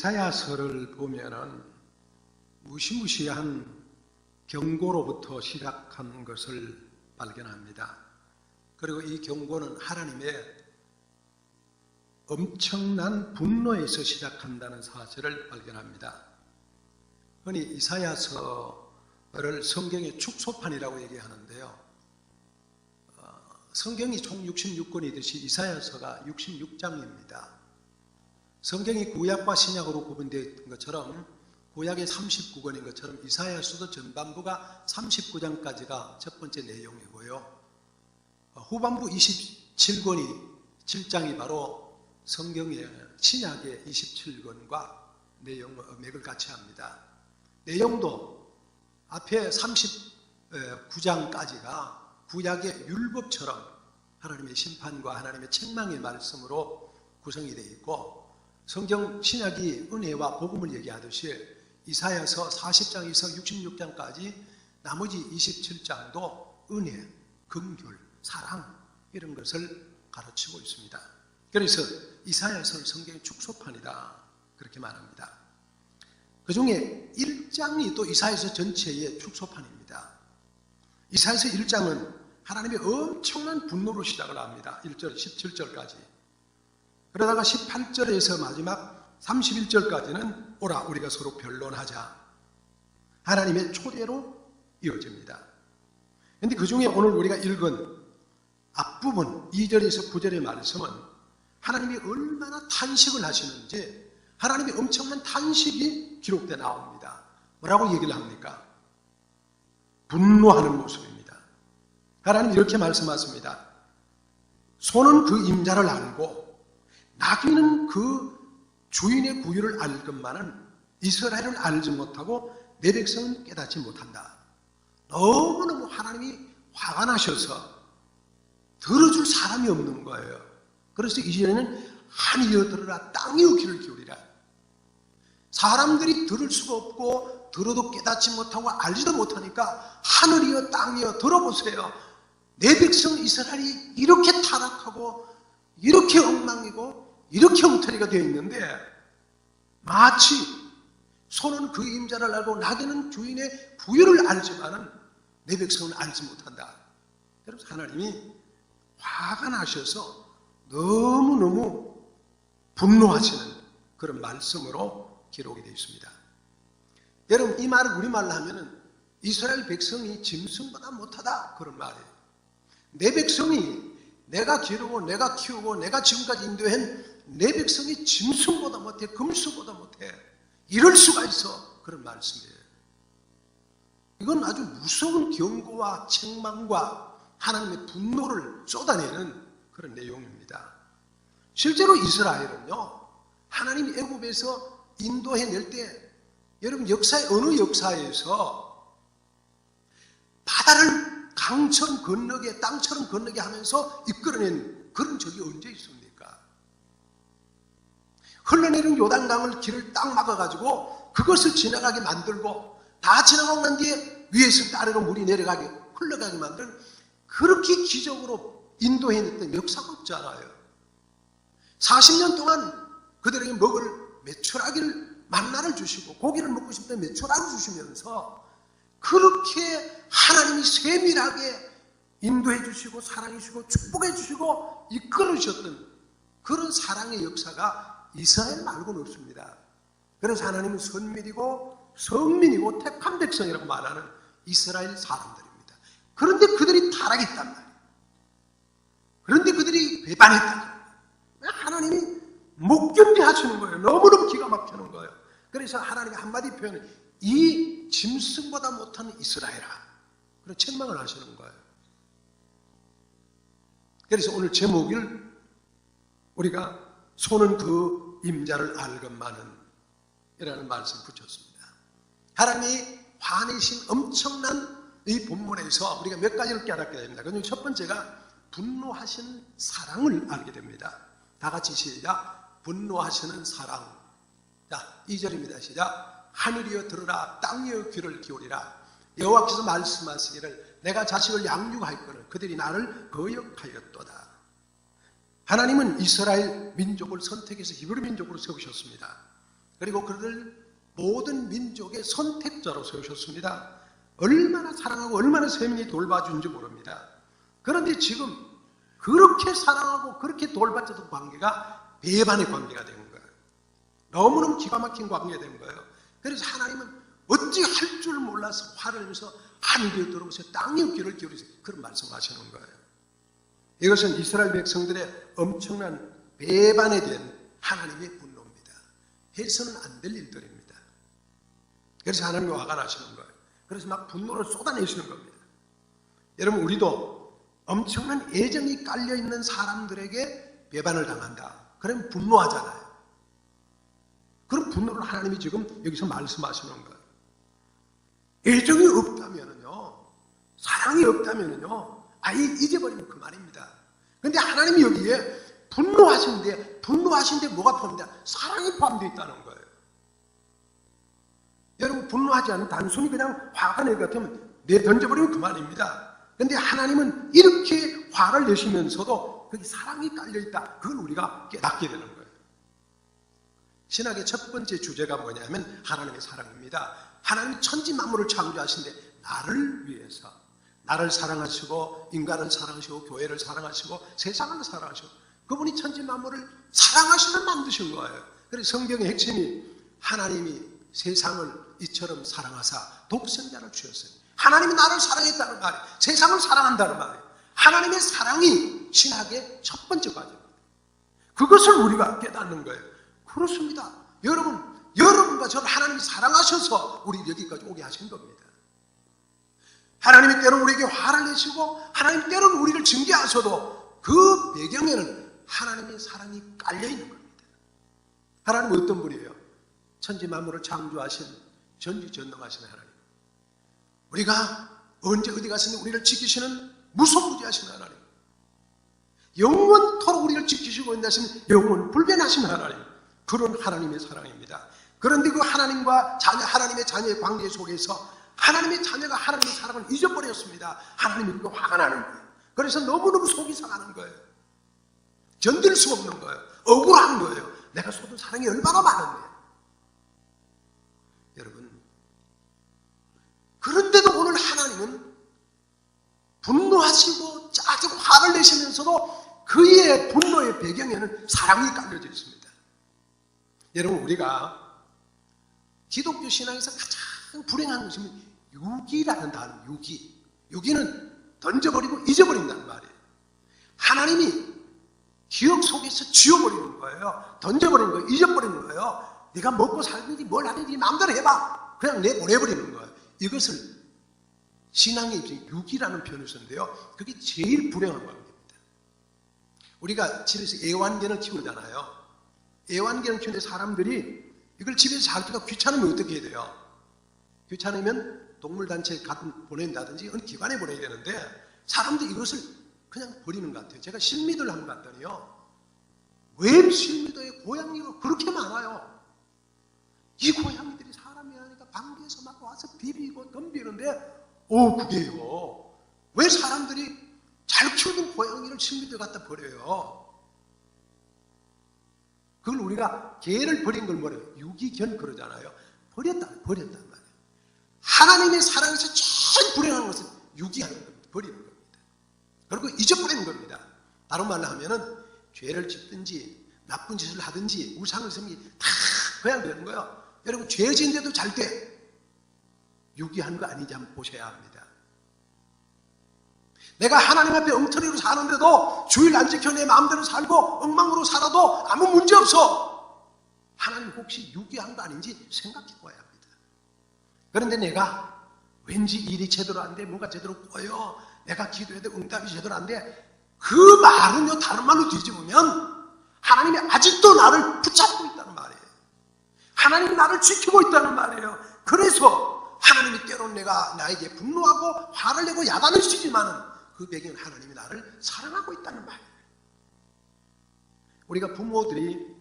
이사야서를 보면은 무시무시한 경고로부터 시작한 것을 발견합니다. 그리고 이 경고는 하나님의 엄청난 분노에서 시작한다는 사실을 발견합니다. 흔히 이사야서를 성경의 축소판이라고 얘기하는데요. 성경이 총 66권이듯이 이사야서가 66장입니다. 성경이 구약과 신약으로 구분되어 있는 것처럼 구약의 39권인 것처럼 이사야서도 전반부가 39장까지가 첫 번째 내용이고요. 후반부 27권이 7장이 바로 성경의 신약의 27권과 맥을 같이 합니다. 내용도 앞에 39장까지가 구약의 율법처럼 하나님의 심판과 하나님의 책망의 말씀으로 구성이 되어 있고, 성경 신약이 은혜와 복음을 얘기하듯이 이사야서 40장에서 66장까지 나머지 27장도 은혜, 긍휼, 사랑 이런 것을 가르치고 있습니다. 그래서 이사야서는 성경의 축소판이다 그렇게 말합니다. 그 중에 1장이 또 이사야서 전체의 축소판입니다. 이사야서 1장은 하나님의 엄청난 분노로 시작을 합니다. 1절, 17절까지. 그러다가 18절에서 마지막 31절까지는 오라 우리가 서로 변론하자. 하나님의 초대로 이어집니다. 그런데 그 중에 오늘 우리가 읽은 앞부분 2절에서 9절의 말씀은 하나님이 얼마나 탄식을 하시는지 하나님의 엄청난 탄식이 기록되어 나옵니다. 뭐라고 얘기를 합니까? 분노하는 모습입니다. 하나님 이렇게 말씀하십니다. 소는 그 임자를 알고 나귀는 그 주인의 구유를 알건만은 이스라엘을 알지 못하고 내 백성은 깨닫지 못한다. 너무너무 하나님이 화가 나셔서 들어줄 사람이 없는 거예요. 그래서 이제는 하늘이여 들으라 땅이여 귀를 기울이라. 사람들이 들을 수가 없고 들어도 깨닫지 못하고 알지도 못하니까 하늘이여 땅이여 들어보세요. 내 백성 이스라엘이 이렇게 타락하고 이렇게 엉망이고 이렇게 엉터리가 되어 있는데 마치 소는 그 임자를 알고 나귀는 주인의 부유를 알지만은 내 백성은 알지 못한다. 그래서 하나님이 화가 나셔서 너무너무 분노하시는 그런 말씀으로 기록이 되어 있습니다. 여러분 이 말을 우리말로 하면은 이스라엘 백성이 짐승보다 못하다 그런 말이에요. 내 백성이 내가 기르고 내가 키우고 내가 지금까지 인도한 내 백성이 짐승보다 못해 금수보다 못해 이럴 수가 있어 그런 말씀이에요. 이건 아주 무서운 경고와 책망과 하나님의 분노를 쏟아내는 그런 내용입니다. 실제로 이스라엘은요 하나님이 애굽에서 인도해낼 때 여러분 역사의 어느 역사에서 바다를 강처럼 건너게 땅처럼 건너게 하면서 이끌어낸 그런 적이 언제 있습니까? 흘러내리는 요단강을 길을 딱 막아가지고 그것을 지나가게 만들고 다 지나가고 난 뒤에 위에서 아래로 물이 내려가게 흘러가게 만든 그렇게 기적으로 인도해냈던 역사가 없잖아요. 40년 동안 그들에게 먹을 메추라기를 만나를 주시고 고기를 먹고 싶을 때 메추라기를 주시면서 그렇게 하나님이 세밀하게 인도해 주시고 사랑해 주시고 축복해 주시고 이끌어 주셨던 그런 사랑의 역사가 이스라엘 말고는 없습니다. 그래서 하나님은 선민이고 성민이고 택한 백성이라고 말하는 이스라엘 사람들입니다. 그런데 그들이 타락했단 말이에요. 그런데 그들이 배반했단 말이에요. 하나님이 못 견디하시는 거예요. 너무너무 기가 막히는 거예요. 그래서 하나님이 한마디 표현을 이 짐승보다 못한 이스라엘아 그런 책망을 하시는 거예요. 그래서 오늘 제목을 우리가 소는 그 임자를 알건만은 이라는 말씀을 붙였습니다. 하나님이 화내신 엄청난 이 본문에서 우리가 몇 가지를 깨닫게 됩니다. 그중 첫 번째가 분노하시는 사랑을 알게 됩니다. 다 같이 시작. 분노하시는 사랑. 자, 2절입니다. 시작. 하늘이여 들으라 땅이여 귀를 기울이라. 여호와께서 말씀하시기를 내가 자식을 양육하였거늘 그들이 나를 거역하였도다. 하나님은 이스라엘 민족을 선택해서 히브리 민족으로 세우셨습니다. 그리고 그를 모든 민족의 선택자로 세우셨습니다. 얼마나 사랑하고 얼마나 세민이 돌봐준지 모릅니다. 그런데 지금 그렇게 사랑하고 그렇게 돌봐주던 관계가 배반의 관계가 된 거예요. 너무너무 기가 막힌 관계가 된 거예요. 그래서 하나님은 어찌 할 줄 몰라서 화를 내면서 하늘에 들어오세요. 땅에 귀를 기울이세요. 그런 말씀하시는 거예요. 이것은 이스라엘 백성들의 엄청난 배반에 대한 하나님의 분노입니다. 해서는 안 될 일들입니다. 그래서 하나님이 화가 나시는 거예요. 그래서 막 분노를 쏟아내시는 겁니다. 여러분, 우리도 엄청난 애정이 깔려있는 사람들에게 배반을 당한다. 그러면 분노하잖아요. 그런 분노를 하나님이 지금 여기서 말씀하시는 거예요. 애정이 없다면은요, 사랑이 없다면은요, 아예 잊어버리면 그만입니다. 그런데 하나님이 여기에 분노하신데 뭐가 포함되어 있다? 사랑이 포함되어 있다는 거예요. 여러분, 분노하지 않으면 단순히 그냥 화가 낼 것 같으면 던져버리면 그만입니다. 그런데 하나님은 이렇게 화를 내시면서도 거기 사랑이 깔려있다. 그걸 우리가 깨닫게 되는 거예요. 신학의 첫 번째 주제가 뭐냐면 하나님의 사랑입니다. 하나님 천지 만물을 창조하신데 나를 위해서, 나를 사랑하시고 인간을 사랑하시고 교회를 사랑하시고 세상을 사랑하시고 그분이 천지 만물을 사랑하시면 만드신 거예요. 그래서 성경의 핵심이 하나님이 세상을 이처럼 사랑하사 독생자를 주셨어요. 하나님이 나를 사랑했다는 말이에요. 세상을 사랑한다는 말이에요. 하나님의 사랑이 신학의 첫 번째 과정입니다. 그것을 우리가 깨닫는 거예요. 그렇습니다. 여러분과 저를 하나님이 사랑하셔서 우리 여기까지 오게 하신 겁니다. 하나님이 때로는 우리에게 화를 내시고 하나님 때로는 우리를 징계하셔도 그 배경에는 하나님의 사랑이 깔려있는 겁니다. 하나님은 어떤 분이에요? 천지 만물을 창조하신 전지전능하신 하나님. 우리가 언제 어디 가서는 우리를 지키시는 무소부지하신 하나님. 영원토록 우리를 지키시고 인도하시는 영원 불변하신 하나님. 그런 하나님의 사랑입니다. 그런데 그 하나님과 하나님의 자녀의 관계 속에서 하나님의 자녀가 하나님의 사랑을 잊어버렸습니다. 하나님이 그거 화가 나는 거예요. 그래서 너무너무 속이 상하는 거예요. 견딜 수 없는 거예요. 억울한 거예요. 내가 쏟은 사랑이 얼마나 많은데. 여러분, 그런데도 오늘 하나님은 분노하시고 짜증 화를 내시면서도 그의 분노의 배경에는 사랑이 깔려져 있습니다. 여러분, 우리가 기독교 신앙에서 가장 불행한 것이 유기라는 단어, 유기. 유기는 던져버리고 잊어버린다는 말이에요. 하나님이 기억 속에서 지워버리는 거예요. 던져버리는 거예요. 잊어버리는 거예요. 네가 먹고 살든지 뭘 하든지 마음대로 해봐. 그냥 내보내버리는 거예요. 이것을 신앙의 입장에 유기라는 표현을 쓰는데요. 그게 제일 불행한 겁니다. 우리가 집에서 애완견을 키우잖아요. 애완견을 키우는데 사람들이 이걸 집에서 잘 키우다가 귀찮으면 어떻게 해야 돼요? 귀찮으면 동물단체에 보낸다든지 어느 기관에 보내야 되는데 사람들이 이것을 그냥 버리는 것 같아요. 제가 실미도를 한번 갔더니요. 왜 실미도에 고양이가 그렇게 많아요? 이 고양이들이 사람이 하니까 방귀에서 막 와서 비비고 덤비는데 그게요. 왜 사람들이 잘 키우는 고양이를 실미도에 갖다 버려요? 그걸 우리가 개를 버린 걸 뭐래요? 유기견 그러잖아요. 버렸단 말이에요. 하나님의 사랑에서 제일 불행한 것은 유기하는 겁니다. 버리는 겁니다. 그리고 잊어버리는 겁니다. 다른 말로 하면은 죄를 짓든지 나쁜 짓을 하든지 우상을 섬기든지 다 그냥 되는 거예요. 여러분, 죄 지은데도 잘 돼. 유기한 거 아닌지 한번 보셔야 합니다. 내가 하나님 앞에 엉터리로 사는데도 주일 안 지켜 내 마음대로 살고 엉망으로 살아도 아무 문제 없어. 하나님 혹시 유기한 거 아닌지 생각해 봐야 합니다. 그런데 내가 왠지 일이 제대로 안 돼, 뭔가 제대로 꼬여, 내가 기도해도 응답이 제대로 안 돼. 그 말은요, 다른 말로 뒤집으면 하나님이 아직도 나를 붙잡고 있다는 말이에요. 하나님이 나를 지키고 있다는 말이에요. 그래서 하나님이 때로는 나에게 분노하고 화를 내고 야단을 치지만은 그 배경은 하나님이 나를 사랑하고 있다는 말이에요. 우리가 부모들이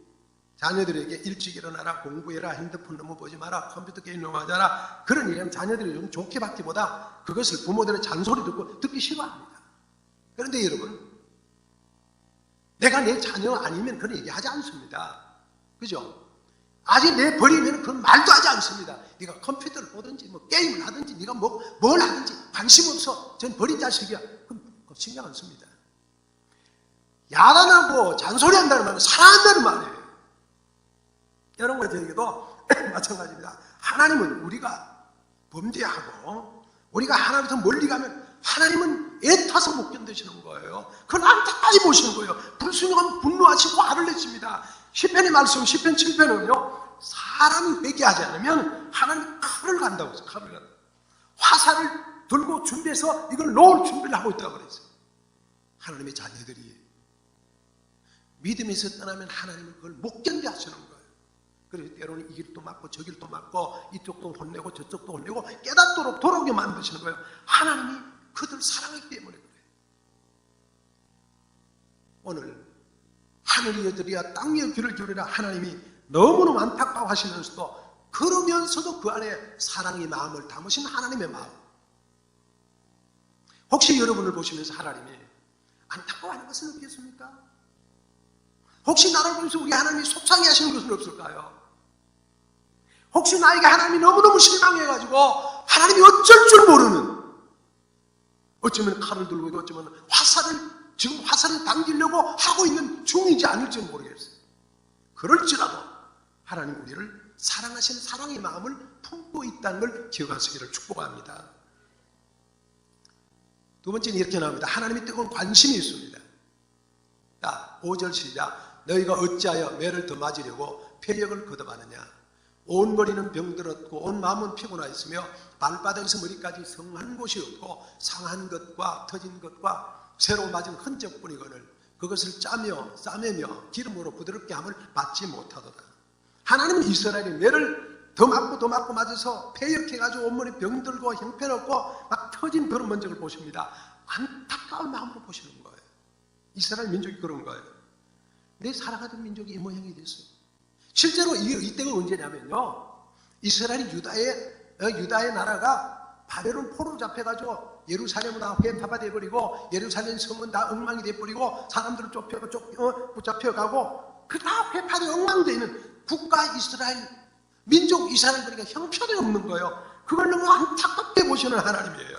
자녀들에게 일찍 일어나라, 공부해라, 핸드폰 너무 보지 마라, 컴퓨터 게임 너무 하자라, 그런 얘기하면 자녀들이 좀 좋게 받기보다 그것을 부모들의 잔소리 듣기 싫어합니다. 그런데 여러분, 내가 내 자녀 아니면 그런 얘기 하지 않습니다. 그죠? 아직 내 버리면 그건 말도 하지 않습니다. 네가 컴퓨터를 보든지 뭐 게임을 하든지 네가 뭘 하든지 관심 없어. 전 버린 자식이야. 그럼 신경 안 씁니다. 야단하고 잔소리한다는 말은 사랑한다는 말이에요. 여러분과 저에게도 마찬가지입니다. 하나님은 우리가 범죄하고 우리가 하나님부터 멀리 가면 하나님은 애타서 못 견디시는 거예요. 그건 안타까이 보시는 거예요. 불순종하면 분노하시고 화를 내십니다. 시편의 말씀, 시편 7편은요, 사람이 회개하지 않으면 하나님이 칼을 간다고 했어요. 칼을 간다. 화살을 들고 준비해서 이걸 놓을 준비를 하고 있다고 그랬어요. 하나님의 자녀들이 믿음에서 떠나면 하나님은 그걸 못 견뎌하시는 거예요. 그래서 때로는 이 길도 맞고 저 길도 맞고 이쪽도 혼내고 저쪽도 혼내고 깨닫도록 돌아오게 만드시는 거예요. 하나님이 그들 사랑하기 때문에 그래요. 오늘 하늘이 여드리야 땅이 귀를 기울이라 하나님이 너무너무 안타까워하시면서도 그러면서도 그 안에 사랑의 마음을 담으신 하나님의 마음. 혹시 여러분을 보시면서 하나님이 안타까워하는 것은 없겠습니까? 혹시 나를 보면서 우리 하나님이 속상해하시는 것은 없을까요? 혹시 나에게 하나님이 너무너무 실망해가지고 하나님이 어쩔 줄 모르는, 어쩌면 칼을 들고 있고 어쩌면 지금 화살을 당기려고 하고 있는 중이지 않을지 모르겠어요. 그럴지라도 하나님 우리를 사랑하시는 사랑의 마음을 품고 있다는 걸 기억하시기를 축복합니다. 두 번째는 이렇게 나옵니다. 하나님이 뜨거운 관심이 있습니다. 자, 5절 시작. 너희가 어찌하여 매를 더 맞으려고 패력을 거듭하느냐. 온 머리는 병들었고 온 마음은 피곤하였으며 발바닥에서 머리까지 성한 곳이 없고 상한 것과 터진 것과 새로 맞은 흔적뿐이거늘 그것을 짜며 싸매며 기름으로 부드럽게 함을 받지 못하도다. 하나님은 이스라엘이 매를 더 맞고 맞아서 폐역해가지고 온몸에 병들고 형편없고 막 터진 그런 먼적을 보십니다. 안타까운 마음으로 보시는 거예요. 이스라엘 민족이 그런 거예요. 내 사랑하던 민족이 이 모양이 됐어요. 실제로 이때가 언제냐면요, 이스라엘이 유다의 나라가 바벨론 포로로 잡혀가지고 예루살렘은 다 회파가 돼버리고 예루살렘 성은 다 엉망이 돼버리고 사람들을 붙잡혀가고 그 다 회파돼 엉망되어 있는 국가 이스라엘, 민족 이스라엘, 그러니까 형편이 없는 거예요. 그걸 너무 안타깝게 보시는 하나님이에요.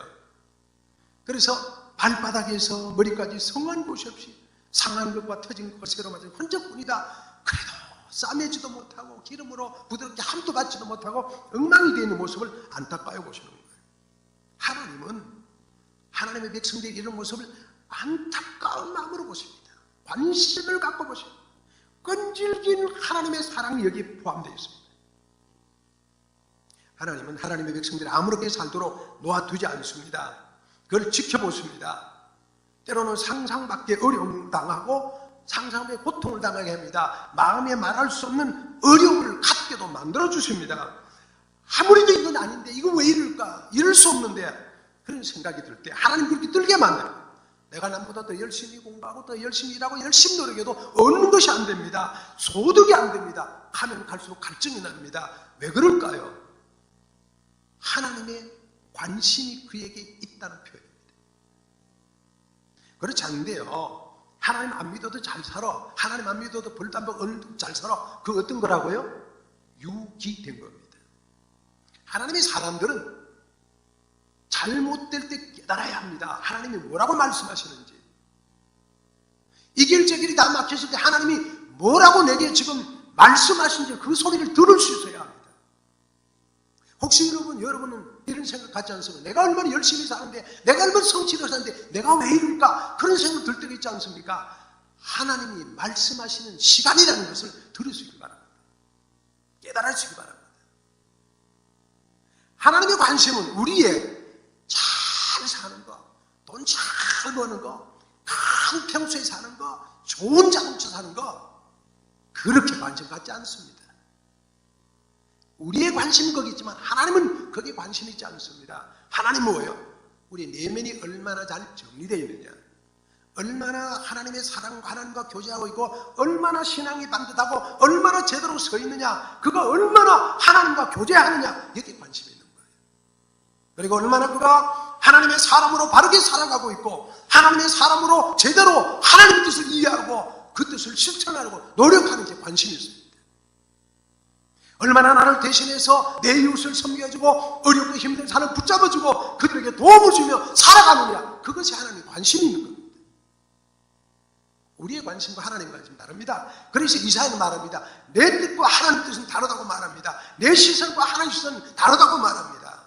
그래서 발바닥에서 머리까지 성한 곳이 없이 상한 것과 터진 것과 새로 맞은 흔적뿐이다. 그래도 싸매지도 못하고 기름으로 부드럽게 함도 받지도 못하고 엉망이 되어 있는 모습을 안타까워 보시는 거예요. 하나님은 하나님의 백성들의 이런 모습을 안타까운 마음으로 보십니다. 관심을 갖고 보십니다. 끈질긴 하나님의 사랑이 여기에 포함되어 있습니다. 하나님은 하나님의 백성들이 아무렇게 살도록 놓아두지 않습니다. 그걸 지켜보십니다. 때로는 상상 밖의 어려움을 당하고 상상 밖의 고통을 당하게 합니다. 마음에 말할 수 없는 어려움을 갖게도 만들어주십니다. 아무리도 이건 아닌데 이거 왜 이럴까? 이럴 수 없는데 그런 생각이 들 때 하나님 그렇게 들게 만들어요. 내가 남보다 더 열심히 공부하고 더 열심히 일하고 열심히 노력해도 얻는 것이 안 됩니다. 소득이 안 됩니다. 가면 갈수록 갈증이 납니다. 왜 그럴까요? 하나님의 관심이 그에게 있다는 표현입니다. 그렇지 않은데요, 하나님 안 믿어도 잘 살아, 하나님 안 믿어도 벌담벌 잘 살아, 그 어떤 거라고요? 유기된 겁니다. 하나님의 사람들은 잘못될 때 깨달아야 합니다. 하나님이 뭐라고 말씀하시는지. 이 길 저 길이 다 막혔을 때 하나님이 뭐라고 내게 지금 말씀하신지 그 소리를 들을 수 있어야 합니다. 혹시 여러분은 이런 생각 갖지 않습니까? 내가 얼마나 열심히 사는데, 내가 얼마나 성취를 사는데 내가 왜 이럴까? 그런 생각 들 때가 있지 않습니까? 하나님이 말씀하시는 시간이라는 것을 들으시기 바랍니다. 깨달으시기 바랍니다. 하나님의 관심은 우리의 잘 사는 거, 돈 잘 버는 거, 큰 평소에 사는 거, 좋은 자동차 사는 거, 그렇게 관심 갖지 않습니다. 우리의 관심은 거기 있지만 하나님은 거기에 관심이 있지 않습니다. 하나님은 뭐예요? 우리 내면이 얼마나 잘 정리되어 있느냐, 얼마나 하나님의 사랑과 하나님과 교제하고 있고 얼마나 신앙이 반듯하고 얼마나 제대로 서 있느냐, 그가 얼마나 하나님과 교제하느냐, 여기에 관심이 있는 거예요. 그리고 얼마나 그가 하나님의 사람으로 바르게 살아가고 있고 하나님의 사람으로 제대로 하나님의 뜻을 이해하고 그 뜻을 실천하려고 노력하는 게 관심이 있습니다. 얼마나 나를 대신해서 내 이웃을 섬겨주고 어렵고 힘든 사람을 붙잡아주고 그들에게 도움을 주며 살아가느냐, 그것이 하나님의 관심이 있는 겁니다. 우리의 관심과 하나님의 관심은 다릅니다. 그래서 이사야는 말합니다. 내 뜻과 하나님의 뜻은 다르다고 말합니다. 내 시선과 하나님의 시선은 다르다고 말합니다.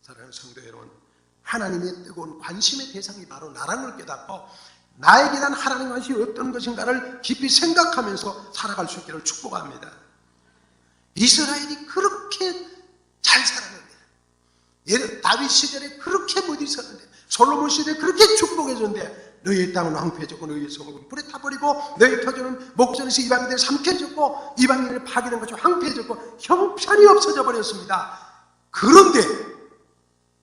사랑하는 성도 여러분, 하나님의 뜨거운 관심의 대상이 바로 나라는 걸 깨닫고 나에게 대한 하나님의 관심이 어떤 것인가를 깊이 생각하면서 살아갈 수 있기를 축복합니다. 이스라엘이 그렇게 잘 살았는데, 다윗 시절에 그렇게 못 있었는데, 솔로몬 시대에 그렇게 축복해줬는데, 너희의 땅은 황폐해졌고 너희의 성읍은 불에 타버리고 너희 터전은 목전에서 이방인들이 삼켜졌고 이방인들이 파괴된 것처럼 황폐해졌고 형편이 없어져 버렸습니다. 그런데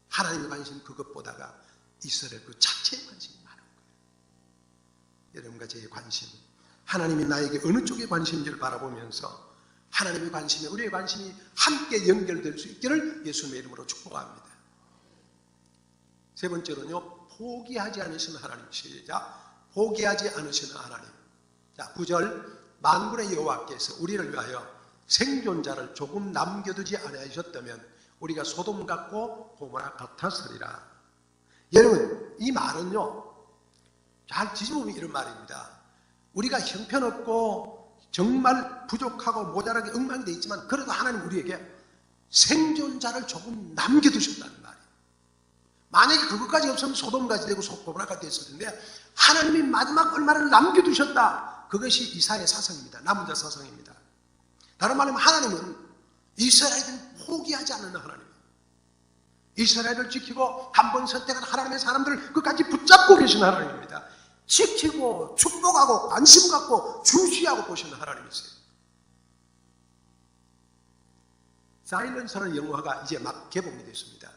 하나님의 관심 그것보다가 이스라엘 그 자체의 관심이 많은 거예요. 여러분과 저의 관심, 하나님이 나에게 어느 쪽의 관심인지를 바라보면서 하나님의 관심에 우리의 관심이 함께 연결될 수 있기를 예수님의 이름으로 축복합니다. 세 번째로는요, 포기하지 않으시는 하나님. 시작. 포기하지 않으시는 하나님. 자, 9절. 만군의 여호와께서 우리를 위하여 생존자를 조금 남겨두지 아니하셨다면 우리가 소돔 같고 고모라 같았으리라. 여러분, 이 말은요, 잘 뒤집으면 이런 말입니다. 우리가 형편없고 정말 부족하고 모자라게 엉망이 되어 있지만 그래도 하나님 우리에게 생존자를 조금 남겨두셨다는 말이에요. 만약에 그것까지 없으면 소돔까지 되고 고모라까지 됐을 텐데 하나님이 마지막 얼마를 남겨두셨다. 그것이 이사야의 사상입니다. 남은 자 사상입니다. 다른 말로 하면 하나님은 이스라엘을 포기하지 않는 하나님, 이스라엘을 지키고 한 번 선택한 하나님의 사람들을 끝까지 붙잡고 계신 하나님입니다. 지키고 축복하고 관심 갖고 주시하고 보시는 하나님이세요. 사일런스라는 영화가 이제 막 개봉이 됐습니다.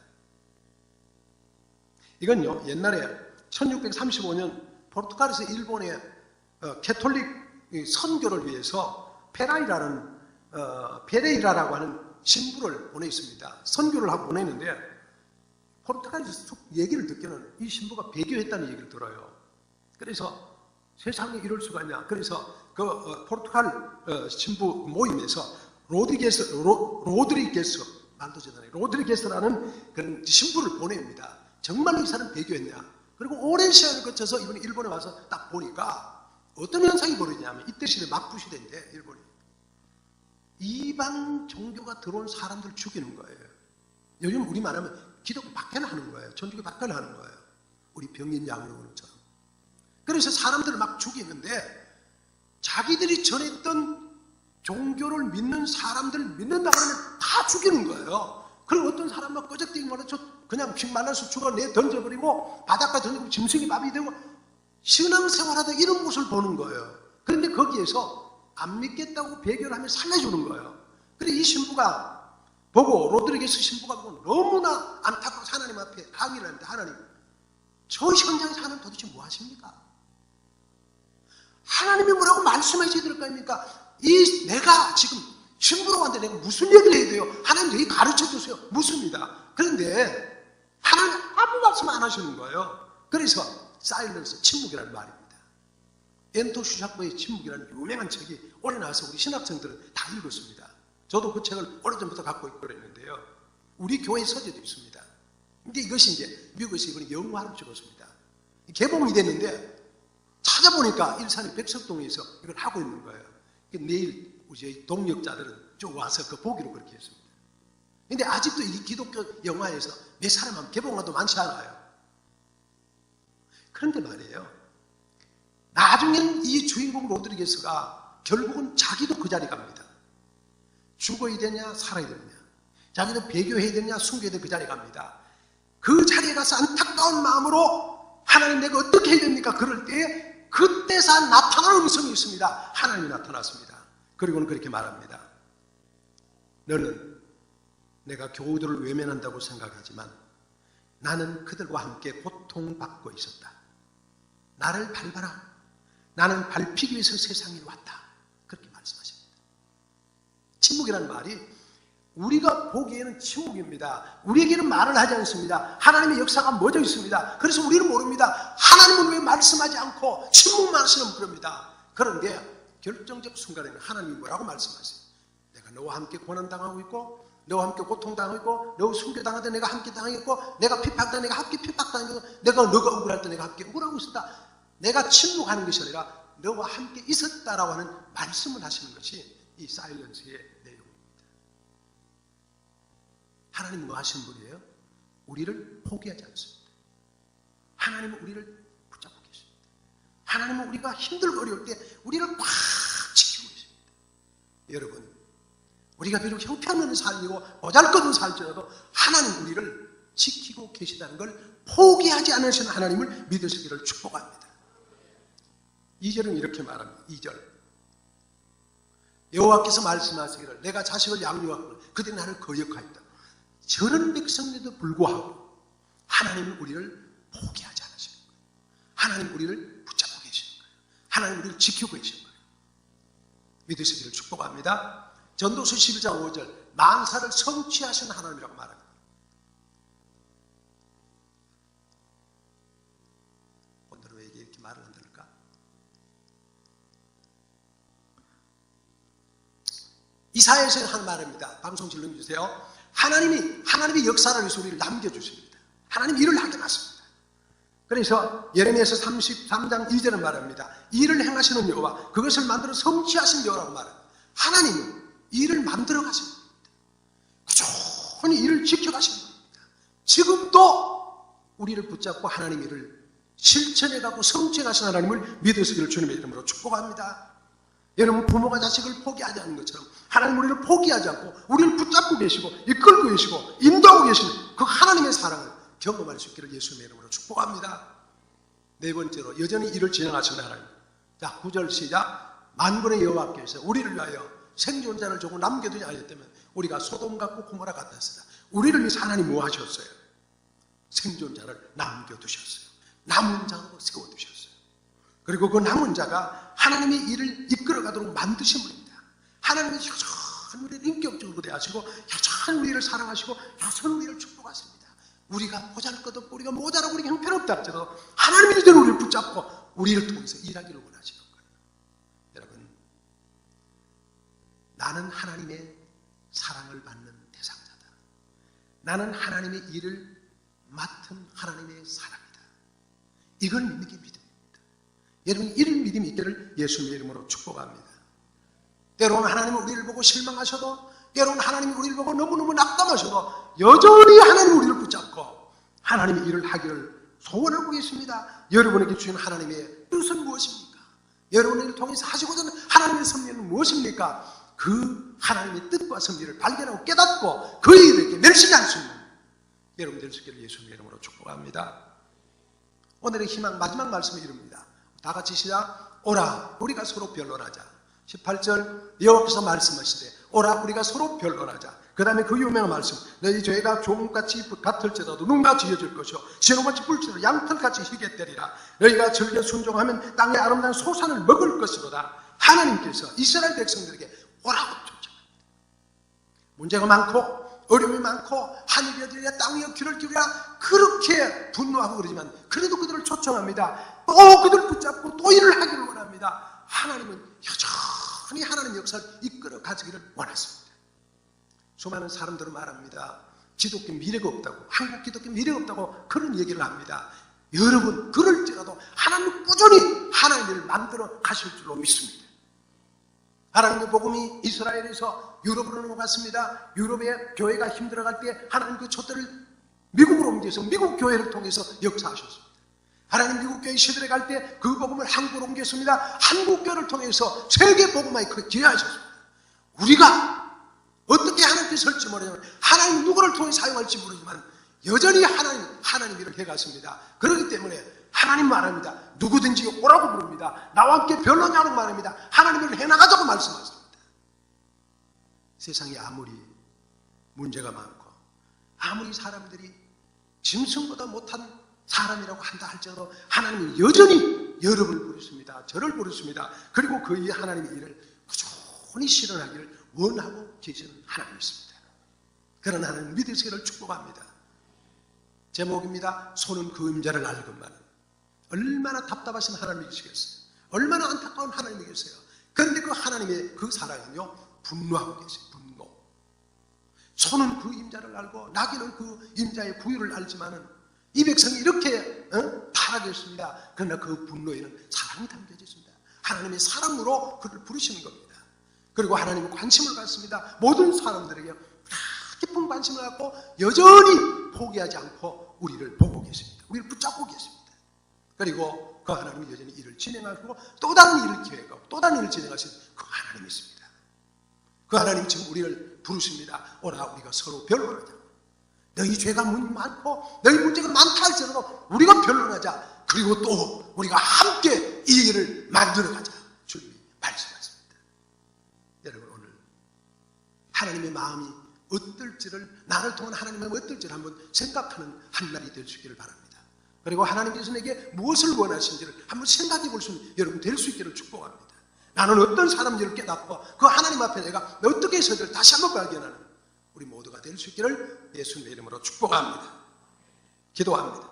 이건요, 옛날에 1635년 포르투갈에서 일본의 캐톨릭 선교를 위해서 페레이라라고 하는 신부를 보냈습니다. 선교를 하고 보냈는데 포르투갈에서 얘기를 듣기는 이 신부가 배교했다는 얘기를 들어요. 그래서 세상에 이럴 수가 있냐. 그래서 그 포르투갈 신부 모임에서 로드리게스라는 그런 신부를 보냅니다. 정말로 이 사람 배교했냐. 그리고 오랜 시간을 거쳐서 이번에 일본에 와서 딱 보니까 어떤 현상이 벌어지냐면 이때 시대 막부 시대인데 일본이 이방 종교가 들어온 사람들 죽이는 거예요. 요즘 우리 말하면 기독교 박해를 하는 거예요. 천주교 박해를 하는 거예요. 우리 병인 양로원처럼. 그래서 사람들을 막 죽이는데 자기들이 전했던 종교를 믿는 사람들을 믿는다 그러면 다 죽이는 거예요. 그리고 어떤 사람 막 꺼적대기 말해서 그냥 피 말라서 죽어내 던져버리고 바닷가 던지고 짐승이 밥이 되고 신앙생활하다 이런 모습을 보는 거예요. 그런데 거기에서 안 믿겠다고 배교를 하면 살려주는 거예요. 그래 이 신부가 보고 로드리게스 신부가 보고 너무나 안타까워서 하나님 앞에 강의를 합니다. 하나님, 저 현장에서 하나님 도대체 뭐 하십니까? 하나님이 뭐라고 말씀하셔야 될 거 아닙니까? 내가 지금 신부로 왔는데 내가 무슨 얘기를 해야 돼요? 하나님 여기 가르쳐 주세요. 묻습니다. 그런데 하나님 아무 말씀 안 하시는 거예요. 그래서 사일런스, 침묵이라는 말입니다. 엔토 슈샤코의 침묵이라는 유명한 책이 올해 나와서 우리 신학생들은 다 읽었습니다. 저도 그 책을 오래전부터 갖고 있고 그랬는데요. 우리 교회 서재도 있습니다. 근데 이것이 이제 미국에서 이번에 영화로 찍었습니다. 개봉이 됐는데 찾아보니까 일산의 백석동에서 이걸 하고 있는 거예요. 내일 우리 동역자들은 좀 와서 그 보기로 그렇게 했습니다. 근데 아직도 이 기독교 영화에서 몇 사람만 개봉화도 많지 않아요. 그런데 말이에요. 나중에는 이 주인공 로드리게스가 결국은 자기도 그 자리 갑니다. 죽어야 되냐 살아야 되느냐, 자기도 배교해야 되느냐 숨겨야 되냐 그 자리 갑니다. 그 자리에 가서 안타까운 마음으로 하나님 내가 어떻게 해야 됩니까? 그럴 때에 그때서 나타나는 음성이 있습니다. 하나님이 나타났습니다. 그리고는 그렇게 말합니다. 너는 내가 교우들을 외면한다고 생각하지만 나는 그들과 함께 고통받고 있었다. 나를 밟아라. 나는 밟히기 위해서 세상에 왔다. 그렇게 말씀하십니다. 침묵이라는 말이 우리가 보기에는 침묵입니다. 우리에게는 말을 하지 않습니다. 하나님의 역사가 멎어 있습니다. 그래서 우리는 모릅니다. 하나님은 왜 말씀하지 않고 침묵만 하시는 그럽니다. 그런데 결정적 순간에는 하나님이 뭐라고 말씀하세요? 내가 너와 함께 고난당하고 있고 너와 함께 고통당하고 있고 너와 순교당할 때 내가 함께 당하고 내가 핍박할 때 내가 함께 핍박당하고 내가 너가 억울할 때 내가 함께 억울하고 있었다. 내가 침묵하는 것이 아니라 너와 함께 있었다라고 하는 말씀을 하시는 것이 이 사일런스의 내용입니다. 하나님은 뭐 하시는 분이에요? 우리를 포기하지 않습니다. 하나님은 우리를 붙잡고 계십니다. 하나님은 우리가 힘들고 어려울 때 우리를 꽉 지키고 계십니다. 여러분, 우리가 비록 형편없는 삶이고 보잘것없는 삶이라도 하나님 우리를 지키고 계시다는 걸 포기하지 않으시는 하나님을 믿으시기를 축복합니다. 2절은 이렇게 말합니다. 2절, 여호와께서 말씀하시기를 내가 자식을 양육하고 그들이 나를 거역하였다. 저런 백성에도 불구하고 하나님은 우리를 포기하지 않으시는 거예요. 하나님 우리를 붙잡고 계시는 거예요. 하나님 우리를 지키고 계시는 거예요. 믿으시기를 축복합니다. 전도서 11장 5절, 만사를 성취하신 하나님이라고 말합니다. 오늘은 왜 이렇게 말을 안 들을까? 이사야에서 한 말입니다. 방송 질러주세요. 하나님이 역사를 위해서 우리를 남겨주십니다. 하나님이 일을 하게 놨습니다. 그래서 예레미야서 33장 2절은 말합니다. 일을 행하시는 여호와, 그것을 만들어 성취하신 여호와라고 말합니다. 하나님은 일을 만들어 가시는 겁니다. 꾸준히 일을 지켜 가시는 겁니다. 지금도 우리를 붙잡고 하나님 일을 실천해 가고 성취해 가시는 하나님을 믿으시기를 주님의 이름으로 축복합니다. 여러분, 부모가 자식을 포기하지 않는 것처럼 하나님 우리를 포기하지 않고 우리를 붙잡고 계시고 이끌고 계시고 인도하고 계시는 그 하나님의 사랑을 경험할 수 있기를 예수님의 이름으로 축복합니다. 네 번째로, 여전히 일을 진행하시는 하나님. 자, 9절 시작. 만군의 여호와께서 우리를 위하여 생존자를 조금 남겨두지 않았다면 우리가 소돔 같고 고모라 같았으다. 우리를 위해서 하나님 뭐 하셨어요? 생존자를 남겨두셨어요. 남은 자로 세워두셨어요. 그리고 그 남은 자가 하나님의 일을 이끌어가도록 만드신 분입니다. 하나님이 여전히 우리를 인격적으로 대하시고 여전히 우리를 사랑하시고 여전히 우리를 축복하십니다. 우리가 보잘것없고 우리가 모자라고 우리가 형편없다 할지라도 하나님이 이제는 우리를 붙잡고 우리를 통해서 일하기를 원하시는 거예요. 여러분, 나는 하나님의 사랑을 받는 대상자다. 나는 하나님의 일을 맡은 하나님의 사람이다. 이걸 믿는 게 믿음입니다. 여러분, 이런 믿음이 있기를 예수님의 이름으로 축복합니다. 때로는 하나님은 우리를 보고 실망하셔도, 때로는 하나님이 우리를 보고 너무너무 낙담하셔도 여전히 하나님은 우리를 붙잡고 하나님의 일을 하기를 소원하고 계십니다. 여러분에게 주신 하나님의 뜻은 무엇입니까? 여러분을 통해서 하시고자 하는 하나님의 섭리는 무엇입니까? 그 하나님의 뜻과 섭리를 발견하고 깨닫고 그 일에게 멸시할 수 있는 여러분 될 수 있기를 예수님의 이름으로 축복합니다. 오늘의 희망 마지막 말씀은 이릅니다. 다 같이 시작. 오라 우리가 서로 변론하자. 18절 여호와께서 말씀하시되 오라 우리가 서로 변론하자. 그 다음에 그 유명한 말씀, 너희 죄가 종같이 같을지라도 눈같이 여질 것이요 신호같이 불지라도 양털같이 희게 되리라. 너희가 즐겨 순종하면 땅의 아름다운 소산을 먹을 것이로다. 하나님께서 이스라엘 백성들에게 오라고 쫓아갑니다. 문제가 많고 어려움이 많고 하늘이 어디냐 땅이 귀를 기울이라 그렇게 분노하고 그러지만 그래도 그들을 초청합니다. 또 그들을 붙잡고 또 일을 하기를 원합니다. 하나님은 여전히 하나님의 역사를 이끌어 가지기를 원하십니다. 수많은 사람들은 말합니다. 기독교 미래가 없다고, 한국 기독교 미래가 없다고 그런 얘기를 합니다. 여러분, 그럴지라도 하나님은 꾸준히 하나님을 만들어 가실 줄로 믿습니다. 하나님의 복음이 이스라엘에서 유럽으로 넘어갔습니다. 유럽의 교회가 힘들어갈 때 하나님 그 촛대를 미국으로 옮겨서 미국 교회를 통해서 역사하셨습니다. 하나님 미국 교회 시들에 갈 때 그 복음을 한국으로 옮겼습니다. 한국 교회를 통해서 세계 복음화에 그 기여하셨습니다. 우리가 어떻게 하나님께 설지 모르지만 하나님 누구를 통해 사용할지 모르지만 여전히 하나님 일을 해갔습니다. 그렇기 때문에 하나님 말합니다. 누구든지 오라고 부릅니다. 나와 함께 변론하라고 말합니다. 하나님을 해나가자고 말씀하십니다. 세상에 아무리 문제가 많고 아무리 사람들이 짐승보다 못한 사람이라고 한다 할지라도 하나님은 여전히 여러분을 부르십니다. 저를 부르십니다. 그리고 그 하나님의 일을 꾸준히 실현하기를 원하고 계시는 하나님이십니다. 그런 하나님 믿으시기를 축복합니다. 제목입니다. 손은 그 임자를 알건만은. 얼마나 답답하신 하나님이시겠어요. 얼마나 안타까운 하나님이겠어요. 그런데 그 하나님의 그 사랑은요, 분노하고 계세요. 분노. 소는 그 임자를 알고 나귀는 그 임자의 구유를 알지만은 이 백성이 이렇게 타락했습니다. 그러나 그 분노에는 사랑이 담겨져 있습니다. 하나님의 사랑으로 그를 부르시는 겁니다. 그리고 하나님은 관심을 갖습니다. 모든 사람들에게 깊은 관심을 갖고 여전히 포기하지 않고 우리를 보고 계십니다. 우리를 붙잡고 계십니다. 그리고 그 하나님이 여전히 일을 진행하고 또 다른 일을 계획하고 또 다른 일을 진행하시는 그 하나님이 있습니다. 그 하나님이 지금 우리를 부르십니다. 오라, 우리가 서로 변론하자. 너희 죄가 많고 너희 문제가 많다 할지라도 우리가 변론하자. 그리고 또 우리가 함께 이 일을 만들어가자. 주님이 말씀하십니다. 여러분, 오늘 하나님의 마음이 어떨지를, 나를 통한 하나님의 마음이 어떨지를 한번 생각하는 한 날이 될 수 있기를 바랍니다. 그리고 하나님께서 내게 무엇을 원하시는지를 한번 생각해 볼 수 있는 여러분 될 수 있기를 축복합니다. 나는 어떤 사람인지를 깨닫고 그 하나님 앞에 내가 어떻게 해서들 다시 한번 발견하는 우리 모두가 될 수 있기를 예수님의 이름으로 축복합니다. 기도합니다.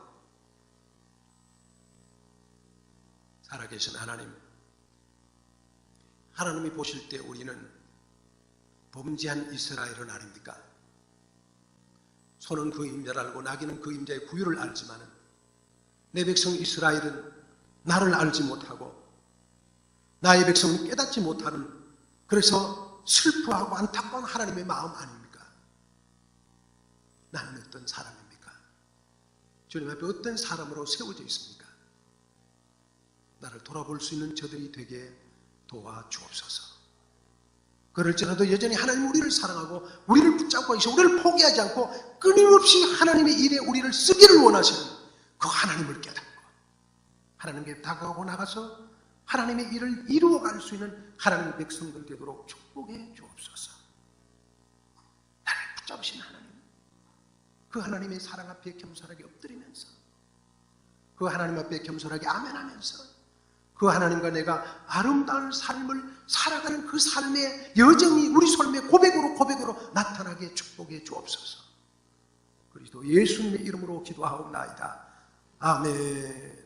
살아계신 하나님, 하나님이 보실 때 우리는 범죄한 이스라엘은 아닙니까? 소는 그 임자를 알고 나귀는 그 임자의 구유를 알지만은 내 백성 이스라엘은 나를 알지 못하고 나의 백성은 깨닫지 못하는, 그래서 슬퍼하고 안타까운 하나님의 마음 아닙니까? 나는 어떤 사람입니까? 주님 앞에 어떤 사람으로 세워져 있습니까? 나를 돌아볼 수 있는 저들이 되게 도와주옵소서. 그럴지라도 여전히 하나님 우리를 사랑하고 우리를 붙잡고 계시고 우리를 포기하지 않고 끊임없이 하나님의 일에 우리를 쓰기를 원하시는 그 하나님을 깨닫고 하나님께 다가가고 나가서 하나님의 일을 이루어갈 수 있는 하나님의 백성들 되도록 축복해 주옵소서. 나를 붙잡으신 하나님, 그 하나님의 사랑 앞에 겸손하게 엎드리면서 그 하나님 앞에 겸손하게 아멘하면서 그 하나님과 내가 아름다운 삶을 살아가는 그 삶의 여정이 우리 삶의 고백으로 나타나게 축복해 주옵소서. 그리스도 예수님의 이름으로 기도하옵나이다. 아멘.